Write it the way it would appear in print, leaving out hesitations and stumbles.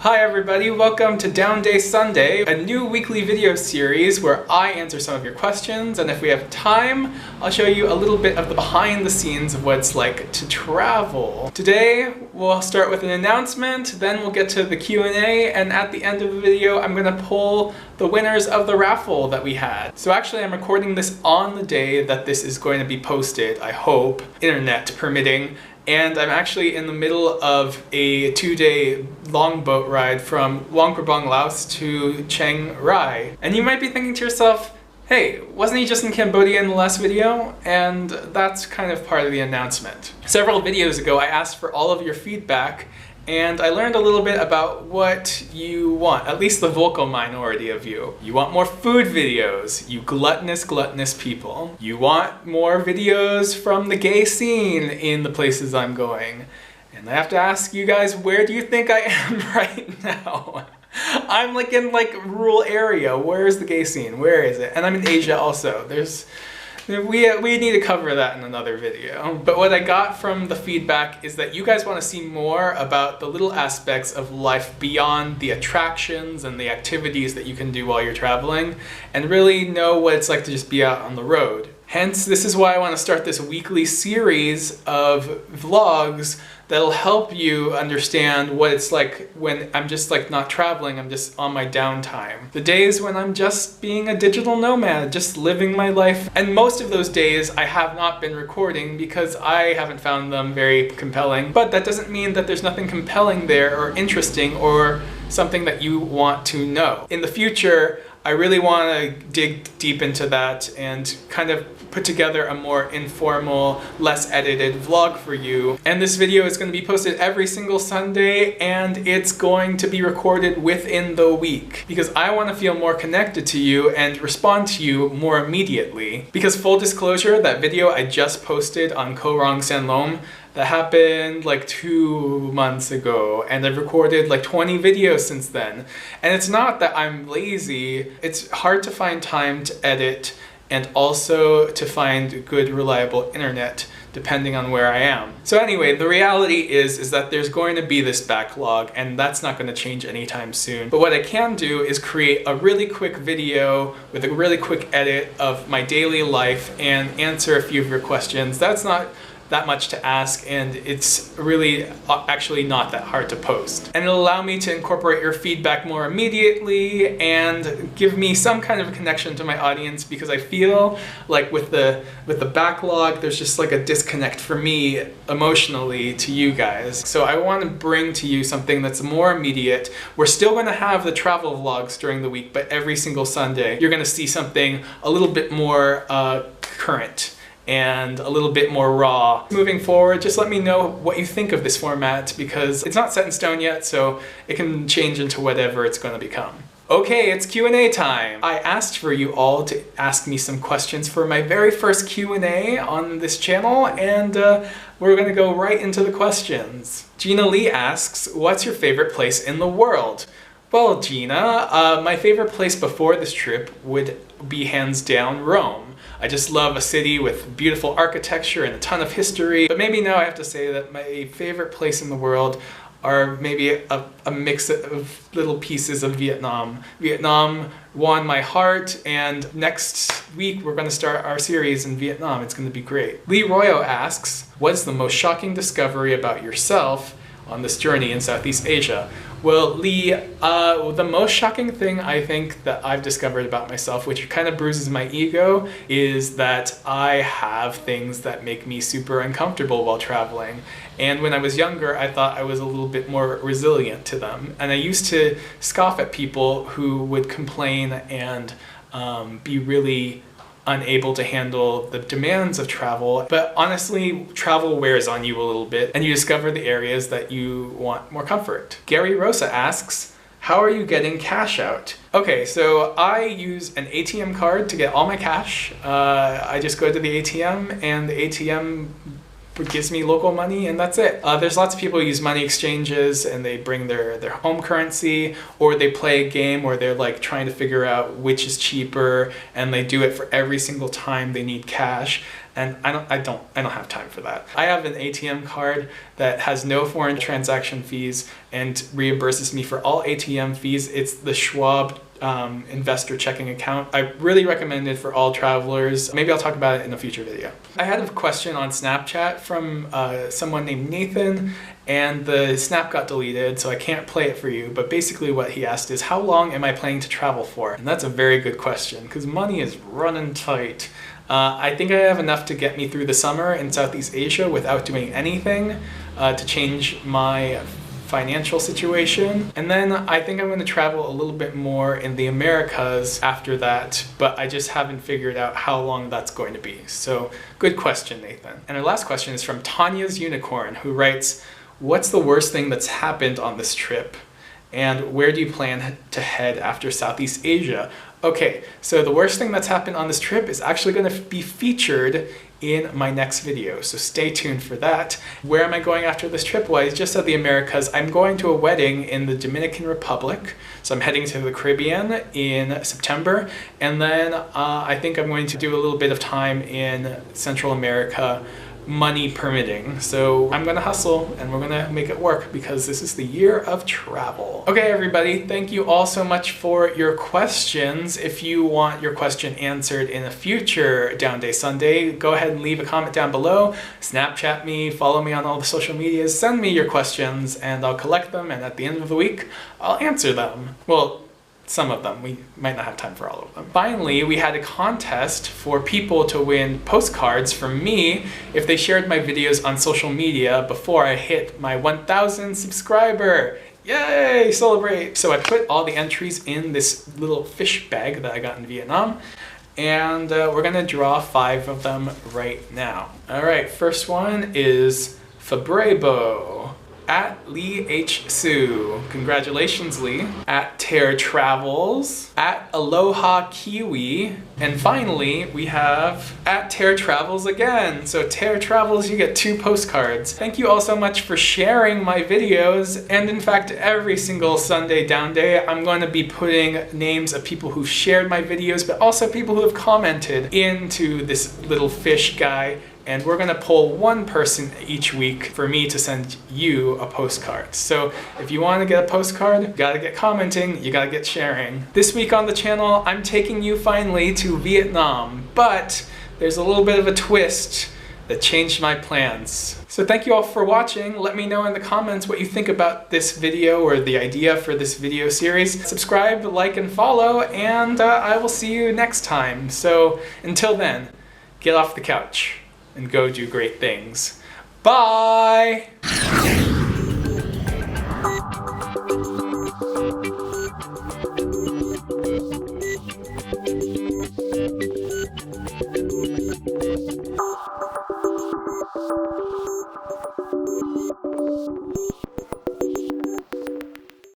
Hi everybody, welcome to Downday Sunday, a new weekly video series where I answer some of your questions, and if we have time, I'll show you a little bit of the behind the scenes of what it's like to travel. Today, we'll start with an announcement, then we'll get to the Q&A, and at the end of the video, I'm gonna pull the winners of the raffle that we had. So actually, I'm recording this on the day that this is going to be posted, I hope, internet permitting. And I'm actually in the middle of a 2-day longboat ride from Luang Prabang, Laos to Chiang Rai. And you might be thinking to yourself, hey, wasn't he just in Cambodia in the last video? And that's kind of part of the announcement. Several videos ago, I asked for all of your feedback, and I learned a little bit about what you want, at least the vocal minority of you. You want more food videos, you gluttonous people. You want more videos from the gay scene in the places I'm going. And I have to ask you guys, where do you think I am right now? I'm like in rural area. Where is the gay scene? Where is it? And I'm in Asia also. We need to cover that in another video. But what I got from the feedback is that you guys want to see more about the little aspects of life beyond the attractions and the activities that you can do while you're traveling, and really know what it's like to just be out on the road. Hence, this is why I want to start this weekly series of vlogs that'll help you understand what it's like when I'm just not traveling, I'm just on my downtime. The days when I'm just being a digital nomad, just living my life. And most of those days I have not been recording because I haven't found them very compelling. But that doesn't mean that there's nothing compelling there or interesting or something that you want to know. In the future, I really want to dig deep into that and kind of put together a more informal, less edited vlog for you. And this video is going to be posted every single Sunday, and it's going to be recorded within the week because I want to feel more connected to you and respond to you more immediately. Because full disclosure, that video I just posted on Koh Rong San Lom, that happened 2 months ago, and I've recorded 20 videos since then. And it's not that I'm lazy, it's hard to find time to edit and also to find good, reliable internet depending on where I am. So anyway, the reality is that there's going to be this backlog, and that's not going to change anytime soon. But what I can do is create a really quick video with a really quick edit of my daily life and answer a few of your questions. That's not that much to ask, and it's really actually not that hard to post. And it'll allow me to incorporate your feedback more immediately and give me some kind of a connection to my audience, because I feel like with the backlog, there's just a disconnect for me emotionally to you guys. So I want to bring to you something that's more immediate. We're still going to have the travel vlogs during the week, but every single Sunday, you're going to see something a little bit more current and a little bit more raw. Moving forward, just let me know what you think of this format, because it's not set in stone yet, so it can change into whatever it's going to become. Okay, it's Q&A time. I asked for you all to ask me some questions for my very first Q&A on this channel, and we're going to go right into the questions. Gina Lee asks, what's your favorite place in the world? Well, Gina, my favorite place before this trip would be hands down Rome. I just love a city with beautiful architecture and a ton of history. But maybe now I have to say that my favorite place in the world are maybe a mix of little pieces of Vietnam. Vietnam won my heart, and next week we're going to start our series in Vietnam. It's going to be great. Lee Royo asks, what's the most shocking discovery about yourself on this journey in Southeast Asia? Well, Lee, the most shocking thing I think that I've discovered about myself, which kind of bruises my ego, is that I have things that make me super uncomfortable while traveling. And when I was younger, I thought I was a little bit more resilient to them. And I used to scoff at people who would complain and be really unable to handle the demands of travel. But honestly, travel wears on you a little bit, and you discover the areas that you want more comfort. Gary Rosa asks, how are you getting cash out? Okay, so I use an ATM card to get all my cash. I just go to the ATM, and the ATM gives me local money, and that's it. There's lots of people who use money exchanges and they bring their home currency, or they play a game where they're like trying to figure out which is cheaper, and they do it for every single time they need cash. And I don't have time for that. I have an ATM card that has no foreign transaction fees and reimburses me for all ATM fees. It's the Schwab investor checking account. I really recommend it for all travelers. Maybe I'll talk about it in a future video. I had a question on Snapchat from someone named Nathan, and the snap got deleted, so I can't play it for you. But basically what he asked is, how long am I planning to travel for? And that's a very good question, because money is running tight. I think I have enough to get me through the summer in Southeast Asia without doing anything to change my financial situation. And then I think I'm going to travel a little bit more in the Americas after that, but I just haven't figured out how long that's going to be. So good question, Nathan. And our last question is from Tanya's Unicorn, who writes, what's the worst thing that's happened on this trip? And where do you plan to head after Southeast Asia? Okay, so the worst thing that's happened on this trip is actually going to be featured in my next video, so stay tuned for that. Where am I going after this trip? Well, I just said the Americas. I'm going to a wedding in the Dominican Republic, so I'm heading to the Caribbean in September, and then I think I'm going to do a little bit of time in Central America, money permitting. So I'm gonna hustle and we're gonna make it work, because this is the year of travel. Okay, everybody, thank you all so much for your questions. If you want your question answered in a future Downday Sunday, go ahead and leave a comment down below, Snapchat me, follow me on all the social medias, send me your questions and I'll collect them, and at the end of the week, I'll answer them. Well, some of them. We might not have time for all of them. Finally, we had a contest for people to win postcards from me if they shared my videos on social media before I hit my 1,000 subscriber. Yay, celebrate! So I put all the entries in this little fish bag that I got in Vietnam, and we're gonna draw 5 of them right now. All right, first one is Fabrebo. At Lee H. Sue, congratulations Lee. At Tear Travels, at Aloha Kiwi, and finally we have at Tear Travels again. So Tear Travels, you get 2 postcards. Thank you all so much for sharing my videos, and in fact every single Sunday Down Day I'm going to be putting names of people who've shared my videos, but also people who have commented into this little fish guy. And we're gonna pull one person each week for me to send you a postcard. So if you wanna get a postcard, you gotta get commenting, you gotta get sharing. This week on the channel, I'm taking you finally to Vietnam, but there's a little bit of a twist that changed my plans. So thank you all for watching. Let me know in the comments what you think about this video or the idea for this video series. Subscribe, like, and follow, and I will see you next time. So until then, get off the couch and go do great things. Bye!